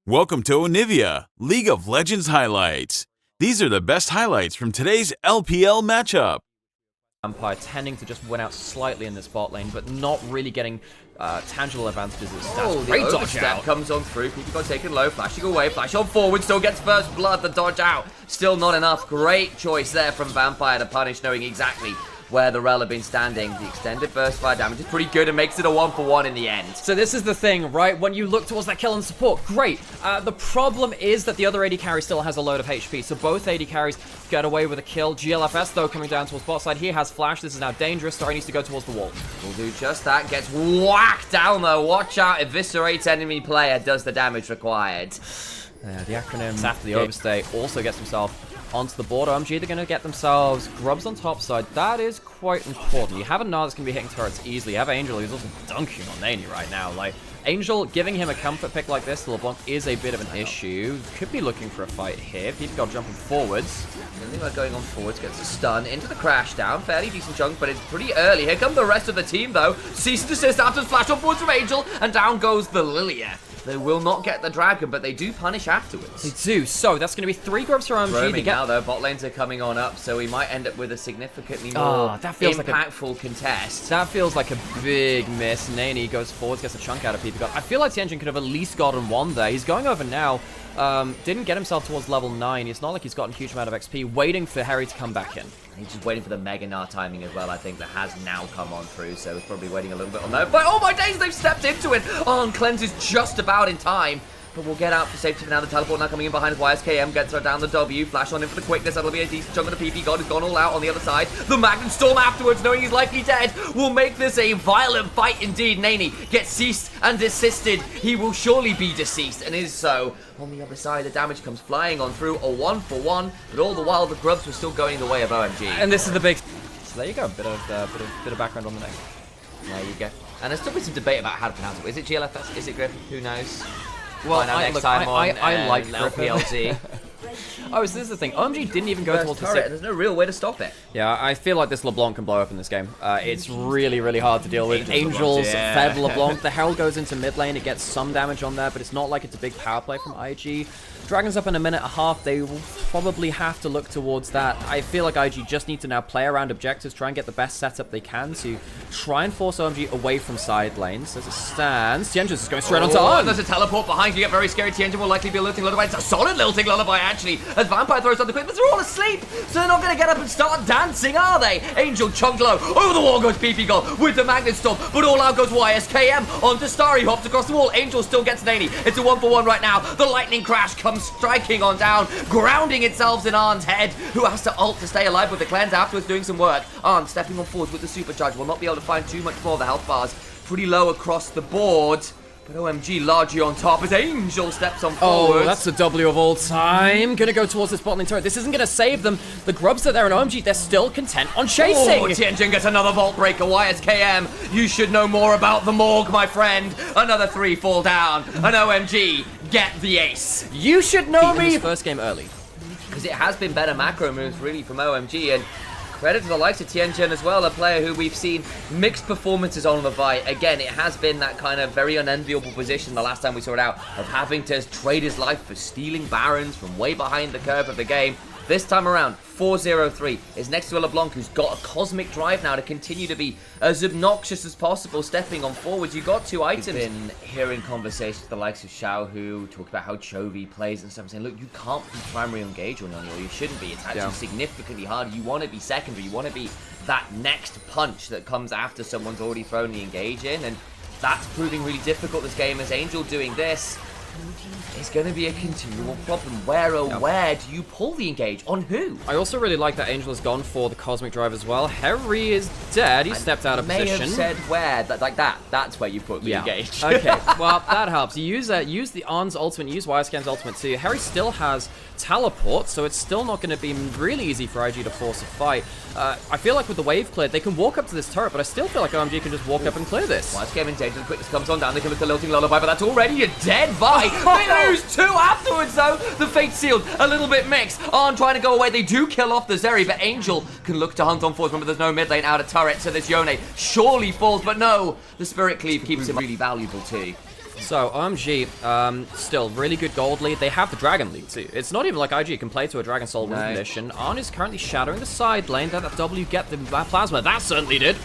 Welcome to Onivia, League of Legends highlights. These are the best highlights from today's LPL matchup. Vampire tending to just win out slightly in this bot lane, but not really getting tangible advantages as stats. Oh, the overstep comes on through. People got taken low, flashing away, flash on forward, still gets first blood, the dodge out. Still not enough. Great choice there from Vampire to punish, knowing exactly where the Rel have been standing. The extended burst fire damage is pretty good and makes it a 1-for-1 in the end. So this is the thing, right? When you look towards that kill and support, great. The problem is that the other AD carry still has a load of HP, so both AD carries get away with a kill. GLFS, though, coming down towards bot side. He has flash. This is now dangerous. Starry needs to go towards the wall. Will do just that. Gets whacked down, though. Watch out. Eviscerates enemy player. Does the damage required. The acronym after the overstay also gets himself onto the board. OMG, they're going to get themselves grubs on top side. That is quite important. You have a Nard that's going to be hitting turrets easily. You have Angel who's also dunking on Nani right now. Like, Angel giving him a comfort pick like this to LeBlanc is a bit of an issue. Could be looking for a fight here. People got jumping forwards. Onivia going on forwards, gets a stun into the crash down. Fairly decent chunk, but it's pretty early. Here come the rest of the team, though. Cease and desist after flash on forwards from Angel, and down goes the Lilia. They will not get the dragon, but they do punish afterwards. They do. So that's going to be 3 grubs for OMG. Roaming now, though. Bot lanes are coming on up, so we might end up with a significantly more impactful contest. That feels like a big miss. Nani goes forwards, gets a chunk out of PP. I feel like Tianjin could have at least gotten one there. He's going over now. Didn't get himself towards level 9. It's not like he's gotten a huge amount of XP, waiting for Harry to come back in. He's just waiting for the Mega Gnar timing as well, I think, that has now come on through, so he's probably waiting a little bit on that. But oh my days, they've stepped into it! Oh, and Cleanse is just about in time. But we'll get out for safety for now. The teleport now coming in behind YSKM. Gets her down the W. Flash on in for the quickness. That'll be a decent chunk of the PP. God has gone all out on the other side. The Magnum Storm afterwards, knowing he's likely dead, will make this a violent fight indeed. Nani gets ceased and desisted. He will surely be deceased, and is so. On the other side, the damage comes flying on through. A 1-for-1. But all the while, the grubs were still going the way of OMG. And this is the big... So there you go. Bit of background on the name. There you go. And there's still been some debate about how to pronounce it. Is it GLFS? Is it Griffin? Who knows? Well, I like LPLZ. Oh, so this is the thing. OMG didn't even go towards the turret. There's no real way to stop it. Yeah, I feel like this LeBlanc can blow up in this game. It's really, really hard to deal with. Angels fed LeBlanc. The Herald goes into mid lane. It gets some damage on there, but it's not like it's a big power play from IG. Dragon's up in a minute and a half. They will probably have to look towards that. I feel like IG just need to now play around objectives, try and get the best setup they can to try and force OMG away from side lanes. As it stands, Tianjin's just going straight onto on. There's a teleport behind. You get very scary. Tianjin will likely be a lilting lullaby. It's a solid lilting lullaby, actually. As Vampire throws on the quick, but they're all asleep, so they're not going to get up and start dancing, are they? Angel chunked low. Over the wall goes PP Goal with the Magnet Storm, but all out goes YSKM onto Starry. Hops across the wall. Angel still gets Nani. It's a 1-for-1 right now. The lightning crash comes striking on down, grounding itself in Arn's head, who has to ult to stay alive with the cleanse afterwards doing some work. Arn stepping on forward with the supercharge, will not be able to find too much more. The health bars pretty low across the board, but OMG largely on top as Angel steps on forward. Oh, that's a W of all time. Gonna go towards this bot lane turret. This isn't gonna save them. The grubs are there, and OMG, they're still content on chasing. Oh, Tianjin gets another vault breaker. YSKM, you should know more about the morgue, my friend. Another 3 fall down, and OMG get the ace. You should know me. First game early. Because it has been better macro moves, really, from OMG, and credit to the likes of Tianjin as well, a player who we've seen mixed performances on the fight. Again, it has been that kind of very unenviable position the last time we saw it out, of having to trade his life for stealing Barons from way behind the curve of the game. This time around, 4-0-3 is next to a LeBlanc who's got a cosmic drive now to continue to be as obnoxious as possible, stepping on forwards. You got 2 items. We've been hearing conversations with the likes of Xiao, who talk about how Chovy plays and stuff, saying, look, you can't be primary engage on Nani, or you shouldn't be. It's actually significantly harder. You want to be secondary. You want to be that next punch that comes after someone's already thrown the engage in, and that's proving really difficult this game as Angel doing this. It's going to be a continual problem. Where do you pull the engage? On who? I also really like that Angel has gone for the Cosmic Drive as well. Harry is dead. He stepped out of position. May have said where. Like that. That's where you put the engage. Okay, well, that helps. You use the Arn's ultimate, use YSKM's ultimate too. Harry still has teleport, so it's still not going to be really easy for IG to force a fight. I feel like with the wave cleared, they can walk up to this turret, but I still feel like OMG can just walk up and clear this. YSKM in danger. The quickness comes on down. They can look at the lilting lullaby, but that's already a dead Vi. They lose 2 afterwards, though. The fate sealed. A little bit mixed. Arn trying to go away. They do kill off the Zeri, but Angel can look to hunt on forwards. Remember, there's no mid lane out of turret, so this Yone surely falls, but no. The Spirit Cleave keeps him really valuable too. So, OMG, still really good gold lead. They have the Dragon lead, too. It's not even like IG can play to a Dragon Soul win mission. On is currently shadowing the side lane. That W get the plasma. That certainly did.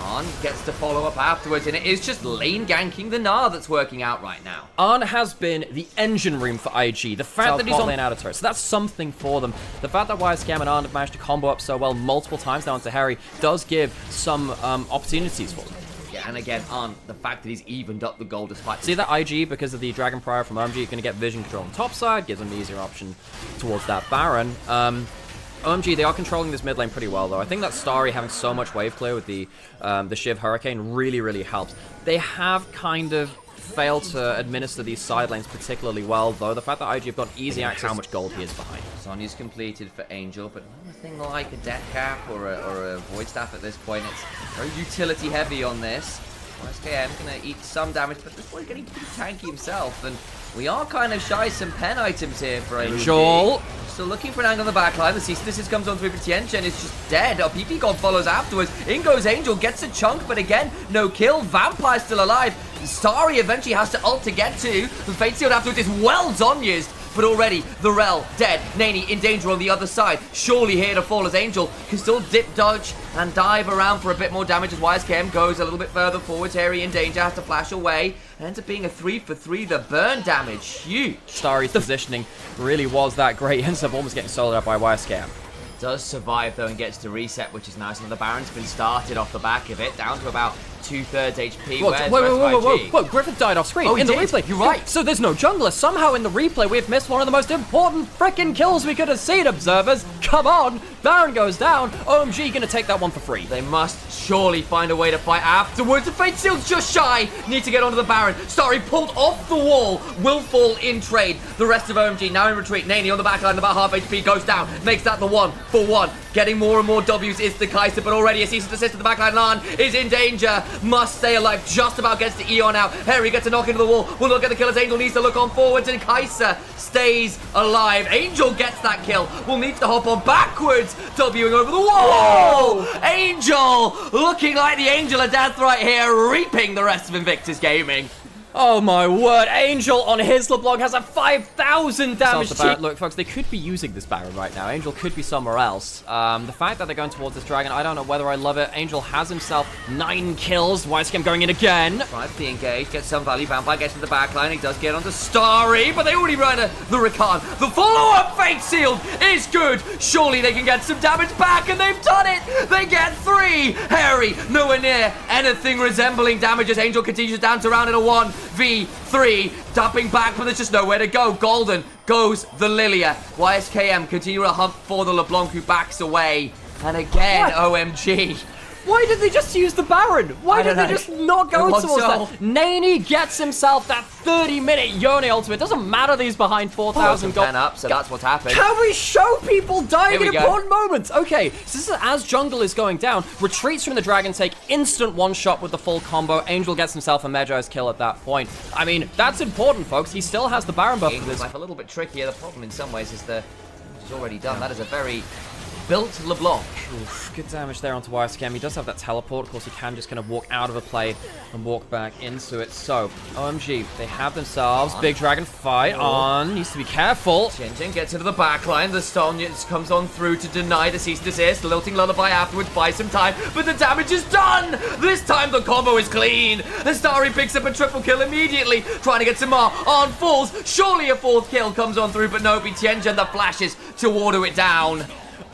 On gets to follow up afterwards, and it is just lane ganking the Gnar that's working out right now. On has been the engine room for IG. The fact that he's on lane out of turret, so that's something for them. The fact that YSCam and On have managed to combo up so well multiple times now into Harry does give some opportunities for them. Yeah, and again, On, the fact that he's evened up the goal despite... See that IG, because of the Dragon Prior from OMG, going to get vision control on top side, gives them an easier option towards that Baron. OMG, they are controlling this mid lane pretty well, though. I think that Starry having so much wave clear with the Shiv Hurricane really, really helps. They have kind of failed to administer these side lanes particularly well, though. The fact that IG have got easy access, how much gold he is behind. Sonya's completed for Angel, but nothing like a Death Cap or a Void Staff at this point. It's very utility heavy on this. SKM gonna eat some damage, but this boy getting pretty tanky himself, and we are kind of shy some pen items here for Angel. Still looking for an angle on the backline. The cease and desist comes on through, but Tianchen is just dead. A PP God follows afterwards. In goes Angel, gets a chunk, but again, no kill. Vampire's still alive. Starry eventually has to ult to get to. The Fate Sealed afterwards is well Zonya'd, but already the Rel dead. Nani in danger on the other side. Surely here to fall as Angel can still dip, dodge, and dive around for a bit more damage as YSKM goes a little bit further forward. Harry in danger, has to flash away. And ends up being a 3 for 3. The burn damage, huge. Starry's positioning really was that great. Ends up almost getting soloed up by YSKM. Does survive though and gets to reset, which is nice. And the Baron's been started off the back of it, down to about 2/3 HP. Whoa, Griffith died off screen in the replay. You're right. So there's no jungler. Somehow in the replay we've missed one of the most important freaking kills we could have seen, observers. Come on. Baron goes down. OMG gonna take that one for free. They must surely find a way to fight afterwards. The Fate Seal's just shy. Need to get onto the Baron. Starry pulled off the wall. Will fall in trade. The rest of OMG now in retreat. Nani on the backline, about half HP, goes down. Makes that the 1-for-1. Getting more and more W's is the Kai'Sa, but already a cease and desist at the backline. Lan is in danger. Must stay alive. Just about gets the Eon out. Harry gets a knock into the wall. Will not get the kill as Angel needs to look on forwards, and Kai'Sa stays alive. Angel gets that kill. Will need to hop on backwards. Wing over the wall. Whoa! Angel looking like the Angel of Death right here, reaping the rest of Invictus Gaming. Oh my word, Angel on his LeBlanc has a 5,000 damage. Look, folks, they could be using this Baron right now. Angel could be somewhere else. The fact that they're going towards this Dragon, I don't know whether I love it. Angel has himself 9 kills. YSCam going in again. Tries to engage, gets some value. Vampire gets to the back line. He does get onto Starry, but they already run the Rakan. The follow-up Fate Sealed is good. Surely they can get some damage back, and they've done it. They get 3. Harry nowhere near anything resembling damage as Angel continues to dance around in a 1v3, dumping back, but there's just nowhere to go. Golden goes the Lilia. YSKM continue to hunt for the LeBlanc, who backs away. And again, OMG. Why did they just use the Baron? Why did they just not go towards that? Nani gets himself that 30-minute Yone ultimate. Doesn't matter that he's behind 4,000 gold. Up, so that's what's happened. Can we show people dying in important moments? Okay, so this is as jungle is going down. Retreats from the Dragon take instant one-shot with the full combo. Angel gets himself a Medjai's kill at that point. I mean, that's important, folks. He still has the Baron buff for this. Life a little bit trickier. The problem in some ways is the he's already done. That is a very built LeBlanc. Oof, good damage there onto YSCam. He does have that teleport. Of course, he can just kind of walk out of a play and walk back into it. So, OMG, they have themselves big dragon fight on. Needs to be careful. Jinjin gets into the backline. The Sonya comes on through to deny the cease and desist. Lilting Lullaby afterwards buys some time, but the damage is done. This time the combo is clean. The Starry picks up a triple kill immediately, trying to get some more on falls. Surely a 4th kill comes on through, but no, Tianchen the flashes to water it down.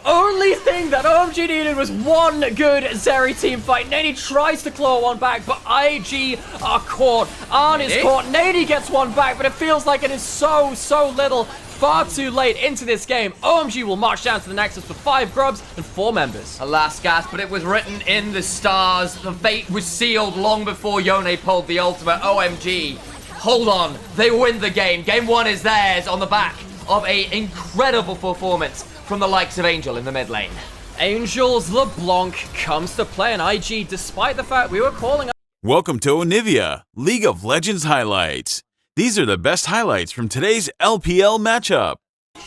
Only thing that OMG needed was one good Zeri team fight. Nani tries to claw one back, but IG are caught. Arn is caught. Nani gets one back, but it feels like it is so little. Far too late into this game. OMG will march down to the Nexus with 5 grubs and 4 members. Alas, gasp, but it was written in the stars. The fate was sealed long before Yone pulled the ultimate. OMG. Hold on. They win the game. Game 1 is theirs on the back of an incredible performance from the likes of Angel in the mid lane. Angel's LeBlanc comes to play in IG, despite the fact we were calling. Welcome to Onivia, League of Legends highlights. These are the best highlights from today's LPL matchup.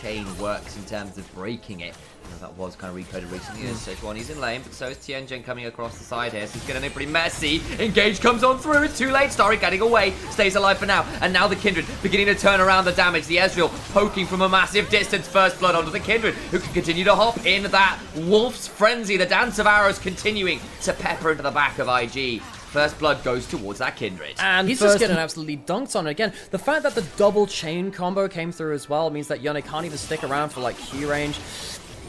Chain works in terms of breaking it. That was kind of recoded recently. There's Sejuani, he's in lane, but so is Tianjin coming across the side here. So he's getting it pretty messy. Engage comes on through. It's too late. Starry getting away. Stays alive for now. And now the Kindred beginning to turn around the damage. The Ezreal poking from a massive distance. First blood onto the Kindred, who can continue to hop in that Wolf's Frenzy. The dance of arrows continuing to pepper into the back of IG. First blood goes towards that Kindred. And he's just getting absolutely dunked on. Again, the fact that the double chain combo came through as well means that Yone can't even stick around for like Q range.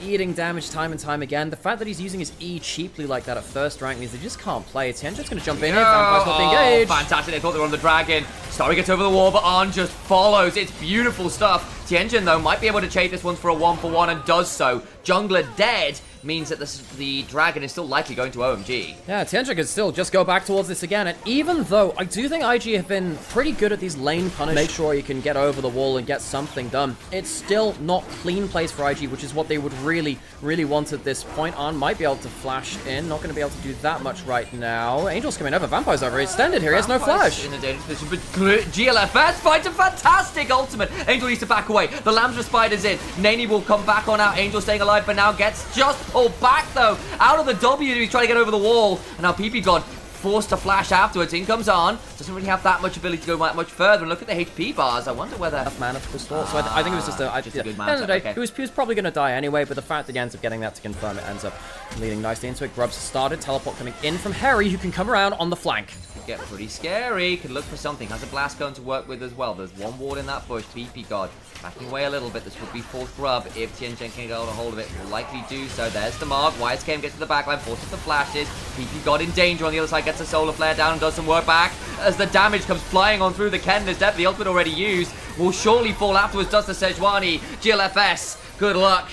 Eating damage time and time again. The fact that he's using his E cheaply like that at first rank means they just can't play. Tianjin's going to jump in here. Vampire's not being engaged. Fantastic. They thought they were on the dragon. Starry gets over the wall, but On just follows. It's beautiful stuff. Tianjin, though, might be able to chase this one for a 1-for-1 and does so. Jungler dead means that the dragon is still likely going to OMG. Yeah, Tianjin could still just go back towards this again. And even though I do think IG have been pretty good at these lane punish, make sure you can get over the wall and get something done, it's still not clean plays for IG, which is what they would really, really want at this point. On might be able to flash in, not going to be able to do that much right now. Angel's coming over, Vampire's over, extended here, he has no flash. In a dangerous position, but GLFS finds a fantastic ultimate. Angel needs to back away. The Lambda Spider's in. Nani will come back on out. Angel staying alive for now, gets just pulled back though. Out of the W, he's trying to get over the wall. And now PP God forced to flash afterwards. In comes On. Doesn't really have that much ability to go much further. And look at the HP bars. I wonder whether enough mana for the store. So I think it was just a good mana. okay. He was probably going to die anyway, but the fact that he ends up getting that to confirm it ends up leading nicely into it. Grubs started. Teleport coming in from Harry, who can come around on the flank. Get pretty scary. Could look for something. Has a blast going to work with as well. There's one ward in that bush. PP God backing away a little bit. This would be fourth grub if Tianjin can get a hold of it. Will likely do so. There's the mark. YSKM gets to the backline, forces the flashes. PP God in danger on the other side, gets a solar flare down and does some work back as the damage comes flying on through the Ken. There's definitely the ultimate already used. Will surely fall afterwards. Does the Sejuani. GLFS. Good luck.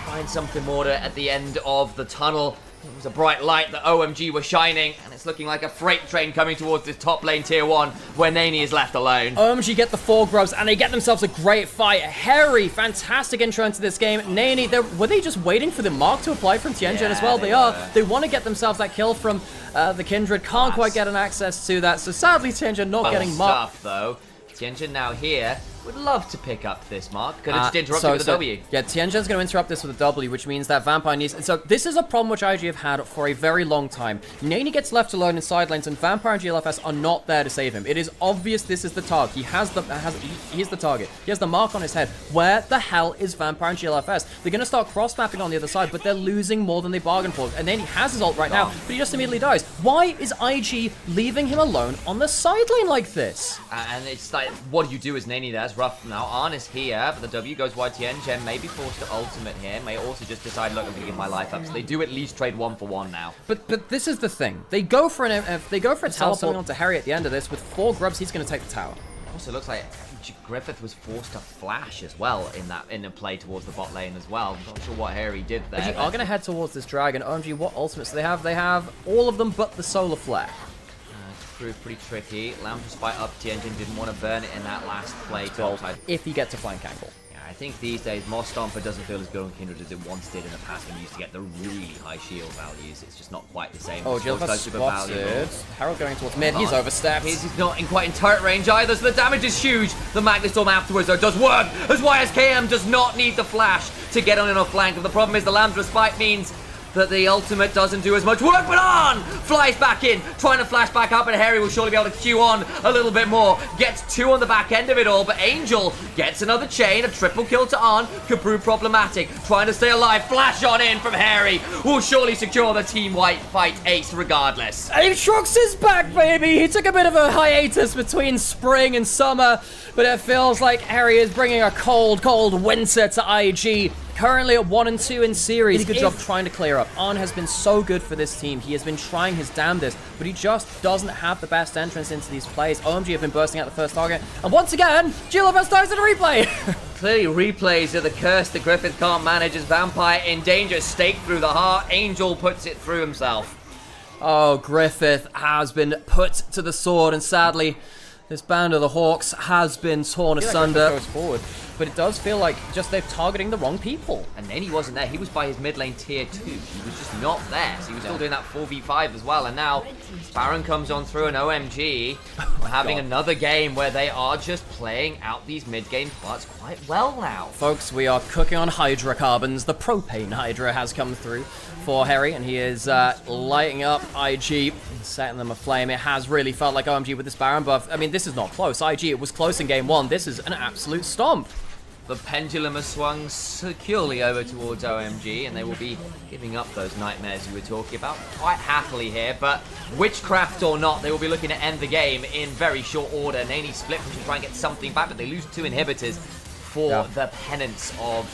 Find something more at the end of the tunnel. It was a bright light that OMG was shining, and it's looking like a freight train coming towards this top lane tier 1 where Nani is left alone. OMG get the 4 grubs, and they get themselves a great fight. Harry, fantastic intro into this game. Nani, were they just waiting for the mark to apply from Tianjin as well? They are. They want to get themselves that kill from the Kindred. Can't quite get an access to that, so sadly Tianjin not getting marked. Stuff, though. Tianjin now here would love to pick up this mark. Could have just interrupted with a W. Yeah, Tianjin's going to interrupt this with a W, which means that Vampire needs... And so this is a problem which IG have had for a very long time. Nani gets left alone in side lanes, and Vampire and GLFS are not there to save him. It is obvious this is the target. He has the... He's the target. He has the mark on his head. Where the hell is Vampire and GLFS? They're going to start cross-mapping on the other side, but they're losing more than they bargained for. And then he has his ult right now, but he just immediately dies. Why is IG leaving him alone on the side lane like this? And it's like, what do you do as Nani there? It's rough now. On is here, but the W goes wide. Tianjin may be forced to ultimate here. May also just decide, look, I'm going to give my life up. So they do at least trade 1-for-1 now. But this is the thing. They go for a teleport onto Harry at the end of this. With 4 grubs, he's going to take the tower. Also looks like Griffith was forced to flash as well in a play towards the bot lane as well. I'm not sure what Harry did there. They are going to head towards this dragon. OMG, what ultimates do they have? They have all of them but the solar flare. Proved pretty tricky. Lambda spite up. Tianjin didn't want to burn it in that last play. If he gets a flank angle. Yeah, I think these days Moss Stomper doesn't feel as good on Kindred as it once did in the past when you used to get the really high shield values. It's just not quite the same. Oh, GLFS spotted. Harold going towards mid. He's overstepped. He's not in quite in turret range either, so the damage is huge. The Magnet Storm afterwards, though, does work, as YSKM does not need the flash to get on in a flank. And the problem is the Lambda spite means that the ultimate doesn't do as much work, but On flies back in, trying to flash back up, and Harry will surely be able to queue on a little bit more. Gets 2 on the back end of it all, but Angel gets another chain, a triple kill to On, could prove problematic. Trying to stay alive, flash on in from Harry, will surely secure the team white fight ace regardless. Aatrox is back, baby! He took a bit of a hiatus between spring and summer, but it feels like Harry is bringing a cold, cold winter to IG. Currently at 1 and 2 in series. Really good job trying to clear up. On has been so good for this team. He has been trying his damnedest, but he just doesn't have the best entrance into these plays. OMG have been bursting out the first target. And once again, GLFS dies in a replay. Clearly replays are the curse that Griffith can't manage as Vampire in danger. Stake through the heart. Angel puts it through himself. Oh, Griffith has been put to the sword, and sadly, this band of the Hawks has been torn asunder. Goes forward. but it does feel like just they're targeting the wrong people. And then he wasn't there. He was by his mid lane tier 2. He was just not there. So he was still doing that 4v5 as well. And now Baron comes on through, and OMG are having another game where they are just playing out these mid-game parts quite well now. Folks, we are cooking on hydrocarbons. The propane hydra has come through for Harry, and he is lighting up IG, setting them aflame. It has really felt like OMG with this Baron buff. I mean, this is not close. IG, it was close in game 1. This is an absolute stomp. The pendulum has swung securely over towards OMG, and they will be giving up those nightmares you were talking about quite happily here. But witchcraft or not, they will be looking to end the game in very short order. Nani split push and try and get something back, but they lose 2 inhibitors for the penance of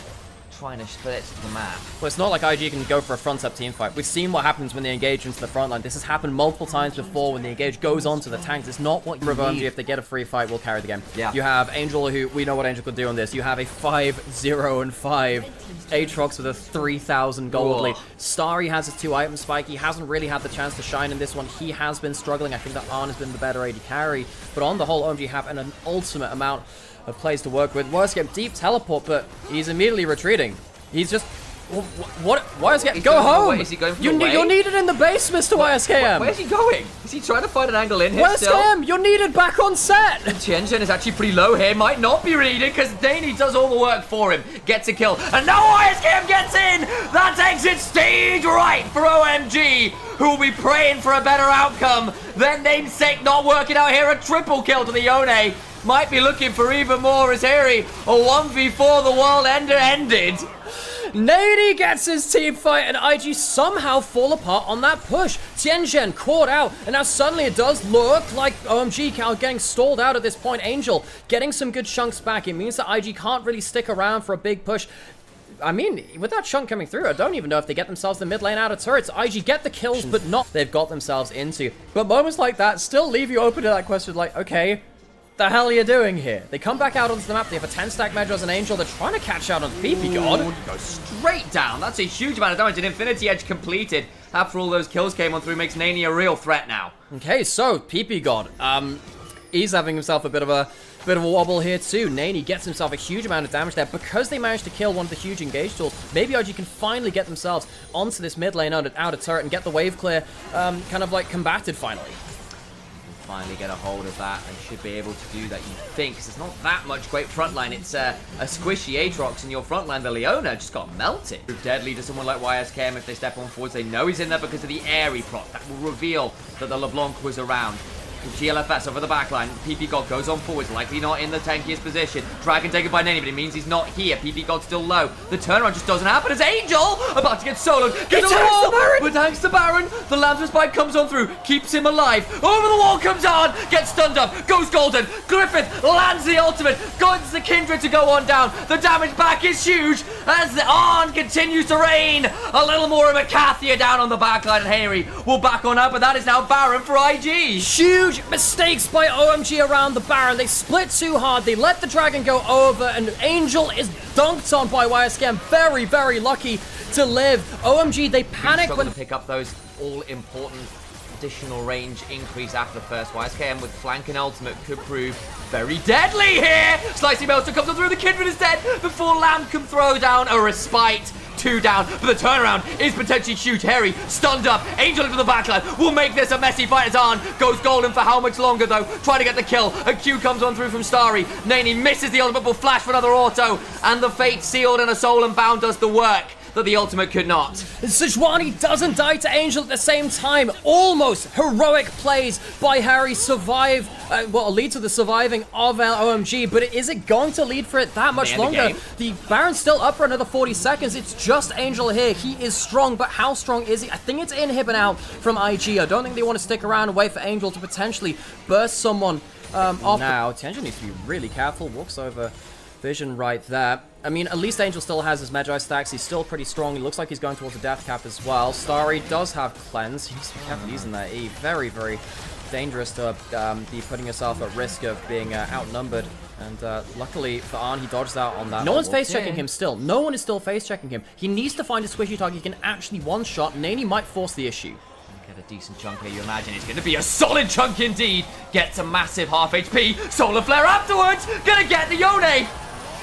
trying to split the map. Well, it's not like IG can go for a front-up team fight. We've seen what happens when they engage into the front line. This has happened multiple times before when the engage goes on to the tanks. It's not what you need. OMG, if they get a free fight, will carry the game. Yeah. You have Angel, who we know what Angel could do on this. You have a 5-0-5 Aatrox with a 3,000 gold lead. Starry has his 2-item spike. He hasn't really had the chance to shine in this one. He has been struggling. I think that Arn has been the better AD carry. But on the whole, OMG have an ultimate amount of plays to work with. YSKM deep teleport, but he's immediately retreating. He's just... What? YSKM, go home! Is he going for the way? You're needed in the base, Mr. YSKM! Where's he going? Is he trying to find an angle in here still? YSKM, you're needed back on set! Tianjin is actually pretty low here. Might not be needed because Daney does all the work for him. Gets a kill. And now YSKM gets in! That's exit stage right for OMG, who will be praying for a better outcome. Their namesake not working out here. A triple kill to the Yone. Might be looking for even more as Harry. A 1v4, the world ended. Nady gets his team fight, and IG somehow fall apart on that push. Tianjin caught out, and now suddenly it does look like OMG are getting stalled out at this point. Angel getting some good chunks back. It means that IG can't really stick around for a big push. I mean, with that chunk coming through, I don't even know if they get themselves the mid lane out of turrets. IG get the kills, but not they've got themselves into. But moments like that still leave you open to that question, like, okay, the hell are you doing here? They come back out onto the map. They have a 10-stack Medra as an Angel. They're trying to catch out on PP God. Goes straight down. That's a huge amount of damage. An Infinity Edge completed after all those kills came on through. Makes Nani a real threat now. Okay, so PP God, he's having himself a bit of a wobble here too. Nani gets himself a huge amount of damage there because they managed to kill one of the huge engage tools. Maybe IG can finally get themselves onto this mid lane out of turret and get the wave clear, kind of like combated finally. Finally get a hold of that and should be able to do that, you think, because it's not that much great frontline. It's a squishy Aatrox in your frontline. The Leona just got melted. Deadly to someone like YSKM if they step on forwards. They know he's in there because of the airy prop. That will reveal that the LeBlanc was around. GLFS over the backline. PP God goes on forwards, likely not in the tankiest position. Dragon taken by Nani, but it means he's not here. PP God's still low. The turnaround just doesn't happen as Angel about to get soloed. Gets on the wall, but thanks to Baron. The Lamb's spike comes on through, keeps him alive. Over the wall comes on, gets stunned up, goes golden. Griffith lands the ultimate, gets the Kindred to go on down. The damage back is huge as the Arn continues to reign. A little more of a Kathia down on the backline, and Harry will back on up, but that is now Baron for IG. Huge mistakes by OMG around the Baron. They split too hard. They let the Dragon go over, and Angel is dunked on by YSKM. Very, very lucky to live. OMG, they panic when... to pick up those all-important additional range increase after the first. YSKM with flank and ultimate could prove very deadly here. Slicing Maelstrom comes on through. The Kindred is dead before Lamb can throw down a respite. 2 down, but the turnaround is potentially huge. Harry stunned up. Angel into the backline will make this a messy fight as Arn goes golden for how much longer though, trying to get the kill. A Q comes on through from Starry. Nani misses the ultimate, will flash for another auto, and the fate sealed and a soul and bound does the work that the ultimate could not. Sejuani doesn't die to Angel at the same time. Almost heroic plays by Harry survive, well, lead to the surviving of OMG, but is it going to lead for it that much longer? The Baron's still up for another 40 seconds. It's just Angel here. He is strong, but how strong is he? I think it's inhib and out from IG. I don't think they want to stick around and wait for Angel to potentially burst someone off. Now, Tianjin needs to be really careful. Walks over vision right there. I mean, at least Angel still has his Magi stacks. He's still pretty strong. He looks like he's going towards a death cap as well. Starry does have cleanse. He needs to be careful using that E. Very, very dangerous to be putting yourself at risk of being outnumbered. And luckily for Arn, he dodges out on that. No one's face-checking him still. No one is still face-checking him. He needs to find a squishy target he can actually one-shot. Nani might force the issue. Get a decent chunk here, you imagine it's going to be a solid chunk indeed. Gets a massive half HP. Solar Flare afterwards. Gonna get the Yone.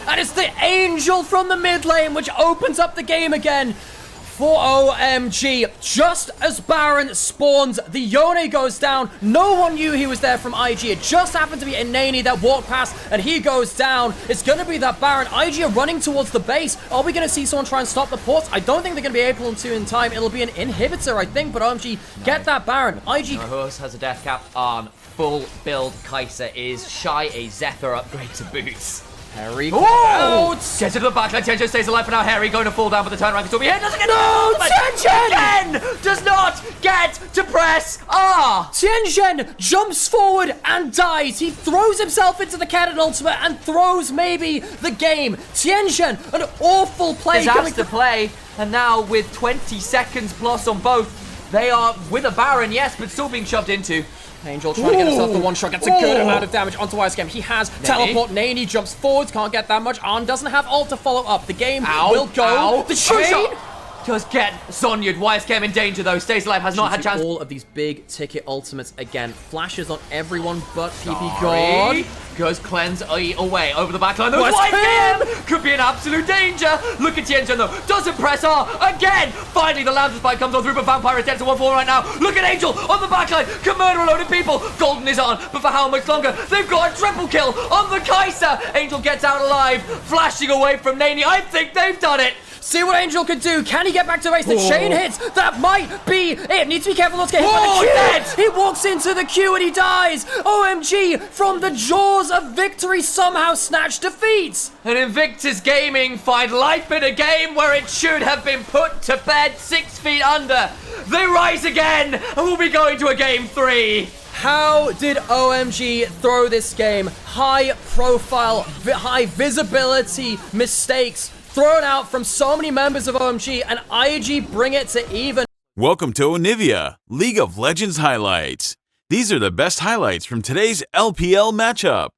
And it's the Angel from the mid lane, which opens up the game again for OMG. Just as Baron spawns, the Yone goes down. No one knew he was there from IG. It just happened to be Inani that walked past, and he goes down. It's going to be that Baron. IG are running towards the base. Are we going to see someone try and stop the ports? I don't think they're going to be able to in time. It'll be an inhibitor, I think, but OMG get that Baron. IG... Who else has a death cap on? Full build Kai'Sa is shy a Zephyr upgrade to boots. Harry out! Gets into the backline. Tianjin stays alive for now. Harry going to fall down, but the turnaround can still be hit. Doesn't get no! Tianjin! Again! Does not get to press R! Tianjin jumps forward and dies. He throws himself into the cannon ultimate and throws maybe the game. Tianjin, an awful play. Disaster play. And now with 20 seconds plus on both, they are with a Baron, yes, but still being shoved into. Angel trying to get himself the one shot, gets a good amount of damage onto Wisecam. He has teleport. Nani jumps forwards, can't get that much. Arn doesn't have ult to follow up. The game will go. The chain does get Zonya'd. Wisecam in danger though. Stays alive, has not had chance. All of these big ticket ultimates again. Flashes on everyone but PP God. Goes cleanse away over the backline. Wisecam could be in absolute danger. Look at Tianjin though. Doesn't press R again. Finally, the Lambda Spike comes on through, but Vampire is dead to 1-4 right now. Look at Angel on the backline. Can murder a load of people. Golden is on, but for how much longer? They've got a triple kill on the Kai'Sa. Angel gets out alive, flashing away from Nani. I think they've done it. See what Angel can do. Can he get back to base? The chain hits. That might be it. Needs to be careful not to get hit by the Q. He walks into the Q and he dies. OMG from the jaws of victory somehow snatched defeat. And Invictus Gaming find life in a game where it should have been put to bed 6 feet under. They rise again and we'll be going to a game 3. How did OMG throw this game? High profile, high visibility mistakes thrown out from so many members of OMG, and IG bring it to even. Welcome to Onivia, League of Legends highlights. These are the best highlights from today's LPL matchup.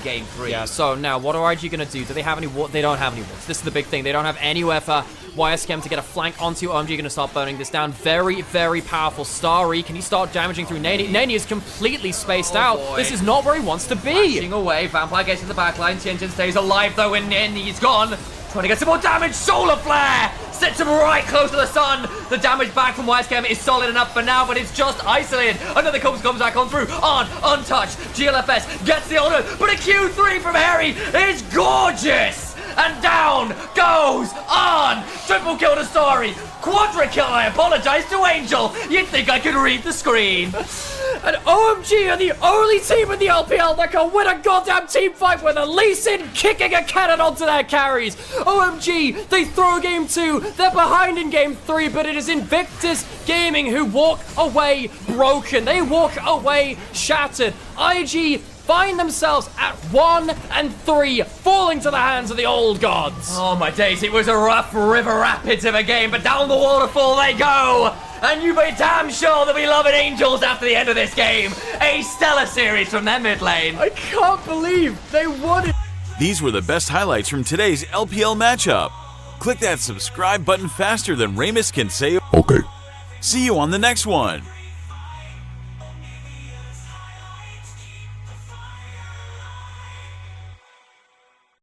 game 3. Yeah, so now what are IG going to do? Do they have any wards? They don't have any wards. This is the big thing. They don't have anywhere for YSKM to get a flank onto. OMG going to start burning this down. Very, very powerful. Starry, can he start damaging through Nani? Nani is completely spaced out. Boy. This is not where he wants to be. Flashing away, Vampire gets to the backline. Tianjin stays alive though, and he's gone. Trying to get some more damage. Solar Flare sets him right close to the sun. The damage back from YSKM is solid enough for now, but it's just isolated. Another comes back on through. Untouched. GLFS gets the honor, but a Q3 from Harry is gorgeous. And down goes on. Triple kill to Starry. Quadra kill, I apologize to Angel. You'd think I could read the screen. And OMG are the only team in the LPL that can win a goddamn team fight with a Lee Sin kicking a cannon onto their carries. OMG, they throw game 2. They're behind in game 3, but it is Invictus Gaming who walk away broken. They walk away shattered. IG find themselves at 1 and 3, falling to the hands of the old gods. Oh my days, it was a rough river rapids of a game, but down the waterfall they go. And you be damn sure they'll be loving Angels after the end of this game. A stellar series from their mid lane. I can't believe they won it. These were the best highlights from today's LPL matchup. Click that subscribe button faster than Ramus can say okay. See you on the next one.